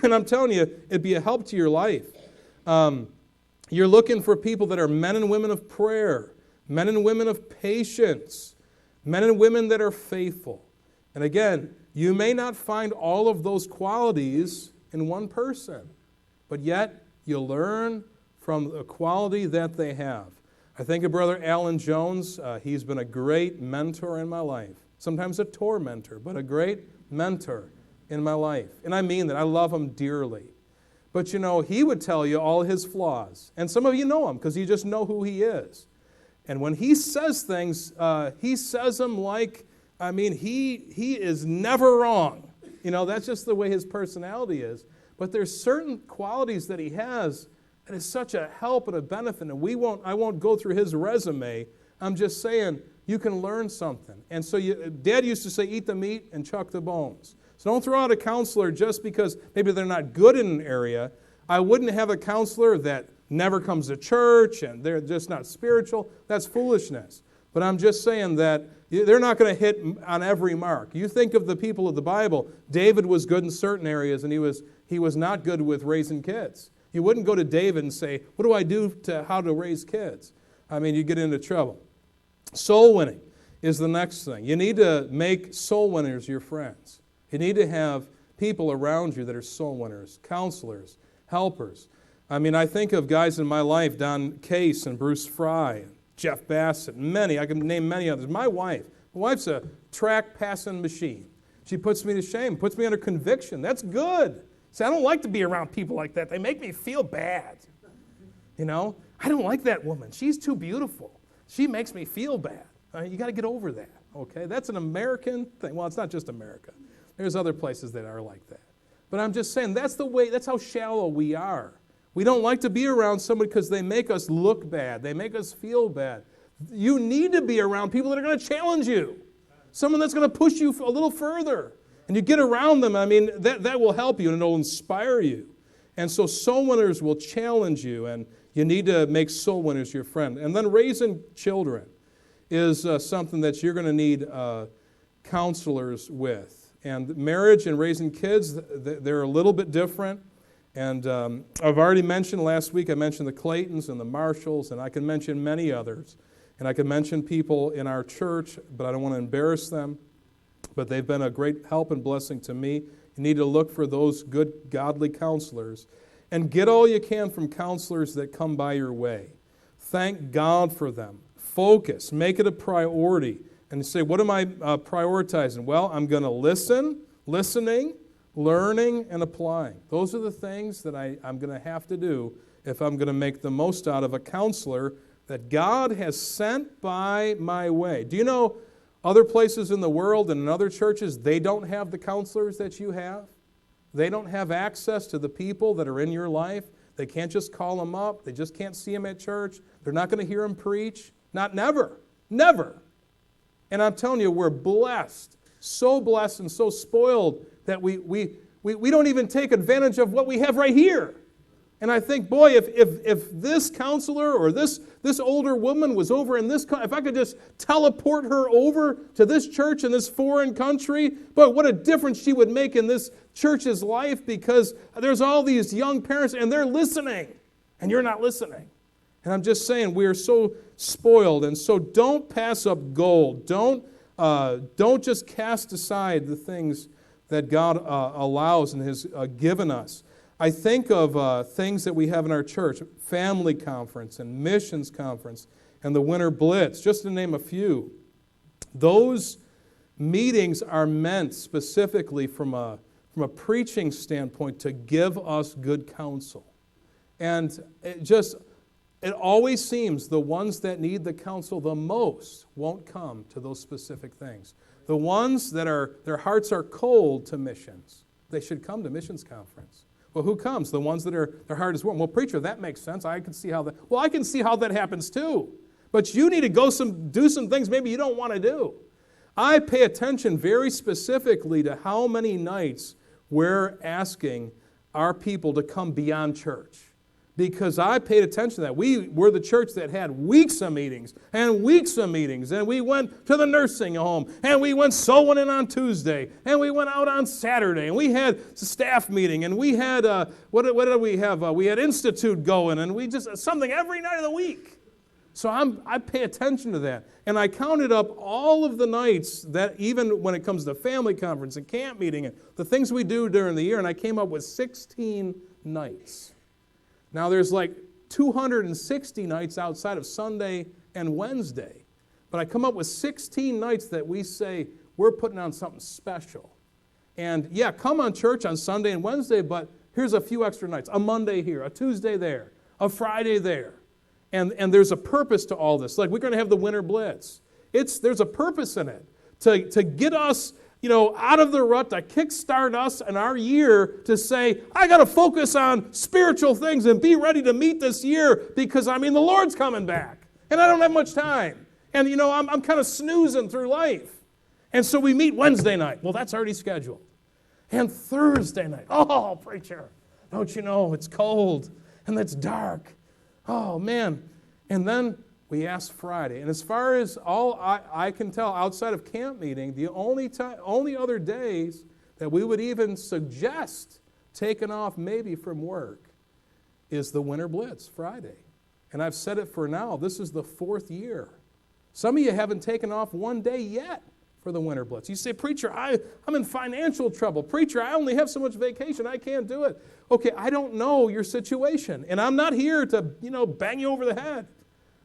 And I'm telling you, it'd be a help to your life. You're looking for people that are men and women of prayer, men and women of patience, men and women that are faithful. And again, you may not find all of those qualities in one person, but yet you'll learn from the quality that they have. I think of Brother Alan Jones. He's been a great mentor in my life. Sometimes a tormentor, but a great mentor in my life. And I mean that. I love him dearly. But he would tell you all his flaws. And some of you know him because you just know who he is. And when he says things, he says them like, he is never wrong. That's just the way his personality is. But there's certain qualities that he has that is such a help and a benefit. And I won't go through his resume. I'm just saying you can learn something. And so Dad used to say, eat the meat and chuck the bones. So don't throw out a counselor just because maybe they're not good in an area. I wouldn't have a counselor that never comes to church and they're just not spiritual. That's foolishness. But I'm just saying that they're not going to hit on every mark. You think of the people of the Bible. David was good in certain areas, and he was not good with raising kids. You wouldn't go to David and say, what do I do to how to raise kids? You get into trouble. Soul winning is the next thing. You need to make soul winners your friends. You need to have people around you that are soul winners, counselors, helpers. I think of guys in my life, Don Case and Bruce Fry, and Jeff Bassett, I can name many others. My wife, My wife's a track passing machine. She puts me to shame, puts me under conviction. That's good. See, I don't like to be around people like that. They make me feel bad. You know, I don't like that woman. She's too beautiful. She makes me feel bad. You got to get over that, okay? That's an American thing. Well, it's not just America. There's other places that are like that. But I'm just saying, that's the way, that's how shallow we are. We don't like to be around somebody because they make us look bad. They make us feel bad. You need to be around people that are going to challenge you. Someone that's going to push you a little further. And you get around them, I mean, that will help you and it will inspire you. And so soul winners will challenge you, and you need to make soul winners your friend. And then raising children is something that you're going to need counselors with. And marriage and raising kids, they're a little bit different. And I've already mentioned last week, I mentioned the Claytons and the Marshalls, and I can mention many others. And I can mention people in our church, but I don't want to embarrass them. But they've been a great help and blessing to me. You need to look for those good, godly counselors. And get all you can from counselors that come by your way. Thank God for them. Focus. Make it a priority. And you say, what am I prioritizing? Well, I'm going to listening, learning, and applying. Those are the things that I'm going to have to do if I'm going to make the most out of a counselor that God has sent by my way. Do you know other places in the world and in other churches, they don't have the counselors that you have? They don't have access to the people that are in your life. They can't just call them up. They just can't see them at church. They're not going to hear them preach. Never. And I'm telling you, we're blessed, and so spoiled that we don't even take advantage of what we have right here. And I think, boy, if this counselor or this older woman was over in this, if I could just teleport her over to this church in this foreign country, but what a difference she would make in this church's life, because there's all these young parents and they're listening and you're not listening. And I'm just saying, we are so spoiled, and so don't pass up gold. Don't just cast aside the things that God allows and has given us. I think of things that we have in our church, family conference and missions conference and the winter blitz, just to name a few. Those meetings are meant specifically from a preaching standpoint to give us good counsel. And it always seems the ones that need the counsel the most won't come to those specific things. The ones that their hearts are cold to missions, they should come to missions conference. Well, who comes? The ones that their heart is warm. Well, preacher, that makes sense. I can see how that happens too. But you need to go do some things maybe you don't want to do. I pay attention very specifically to how many nights we're asking our people to come beyond church. Because I paid attention to that. We were the church that had weeks of meetings, and we went to the nursing home, and we went soul winning on Tuesday, and we went out on Saturday, and we had a staff meeting, and we had, what did we have? We had Institute going, and we just, something every night of the week. So I pay attention to that. And I counted up all of the nights that, even when it comes to family conference and camp meeting, and the things we do during the year, and I came up with 16 nights. Now, there's like 260 nights outside of Sunday and Wednesday. But I come up with 16 nights that we say we're putting on something special. And yeah, come on church on Sunday and Wednesday, but here's a few extra nights. A Monday here, a Tuesday there, a Friday there. And there's a purpose to all this. Like, we're going to have the Winter Blitz. There's a purpose in it to get us, out of the rut, to kickstart us in our year to say, I got to focus on spiritual things and be ready to meet this year because, the Lord's coming back. And I don't have much time. And, I'm kind of snoozing through life. And so we meet Wednesday night. Well, that's already scheduled. And Thursday night. Oh, preacher, don't you know it's cold and it's dark. Oh, man. And then we asked Friday. And as far as all I can tell, outside of camp meeting, the only other days that we would even suggest taking off maybe from work is the Winter Blitz, Friday. And I've said it for now, this is the 4th year. Some of you haven't taken off one day yet for the Winter Blitz. You say, preacher, I'm in financial trouble. Preacher, I only have so much vacation, I can't do it. Okay, I don't know your situation. And I'm not here to, bang you over the head.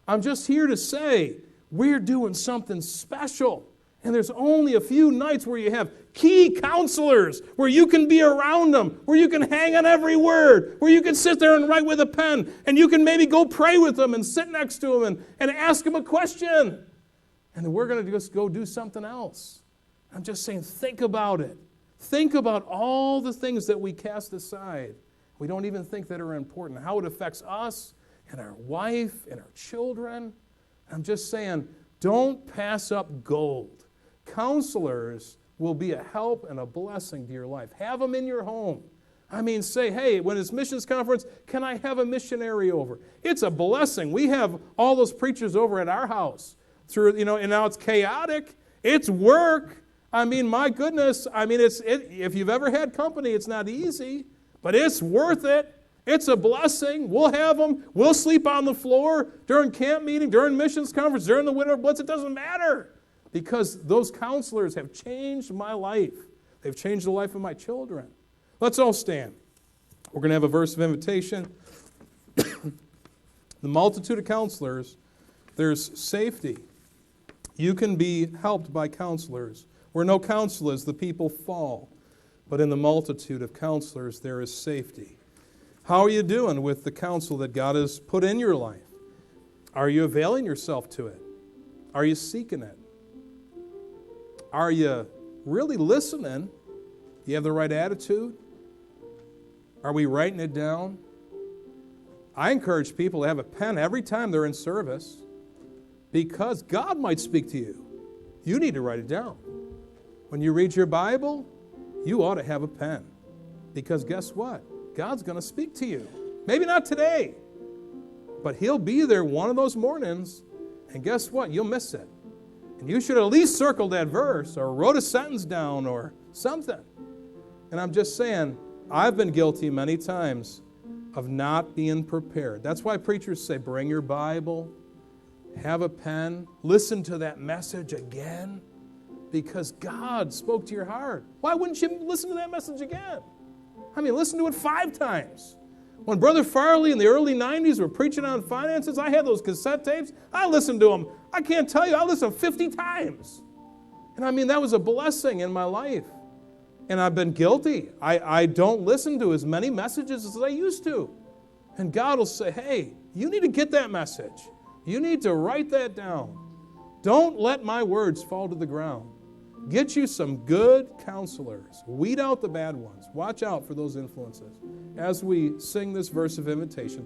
I'm just here to say we're doing something special. And there's only a few nights where you have key counselors, where you can be around them, where you can hang on every word, where you can sit there and write with a pen, and you can maybe go pray with them and sit next to them and ask them a question. And then we're going to just go do something else. I'm just saying, think about it. Think about all the things that we cast aside. We don't even think that are important, how it affects us and our wife and our children. I'm just saying, don't pass up gold. Counselors will be a help and a blessing to your life. Have them in your home. I mean, say, hey, when it's missions conference, can I have a missionary over? It's a blessing. We have all those preachers over at our house. And now it's chaotic. It's work. I mean, my goodness. I mean, if you've ever had company, it's not easy, but it's worth it. It's a blessing. We'll have them. We'll sleep on the floor during camp meeting, during missions conference, during the winter blitz. It doesn't matter, because those counselors have changed my life. They've changed the life of my children. Let's all stand. We're going to have a verse of invitation. The multitude of counselors, there's safety. You can be helped by counselors. Where no counsel is, the people fall. But in the multitude of counselors, there is safety. How are you doing with the counsel that God has put in your life? Are you availing yourself to it? Are you seeking it? Are you really listening? Do you have the right attitude? Are we writing it down? I encourage people to have a pen every time they're in service, because God might speak to you. You need to write it down. When you read your Bible, you ought to have a pen, because guess what? God's going to speak to you. Maybe not today, but He'll be there one of those mornings, and guess what? You'll miss it. And you should at least circle that verse or wrote a sentence down or something. And I'm just saying, I've been guilty many times of not being prepared. That's why preachers say, bring your Bible, have a pen, listen to that message again, because God spoke to your heart. Why wouldn't you listen to that message again? I mean, listen to it 5 times. When Brother Farley in the early 90s were preaching on finances, I had those cassette tapes. I listened to them. I can't tell you, I listened 50 times. And I mean, that was a blessing in my life. And I've been guilty. I don't listen to as many messages as I used to. And God will say, hey, you need to get that message. You need to write that down. Don't let my words fall to the ground. Get you some good counselors. Weed out the bad ones. Watch out for those influences. As we sing this verse of invitation,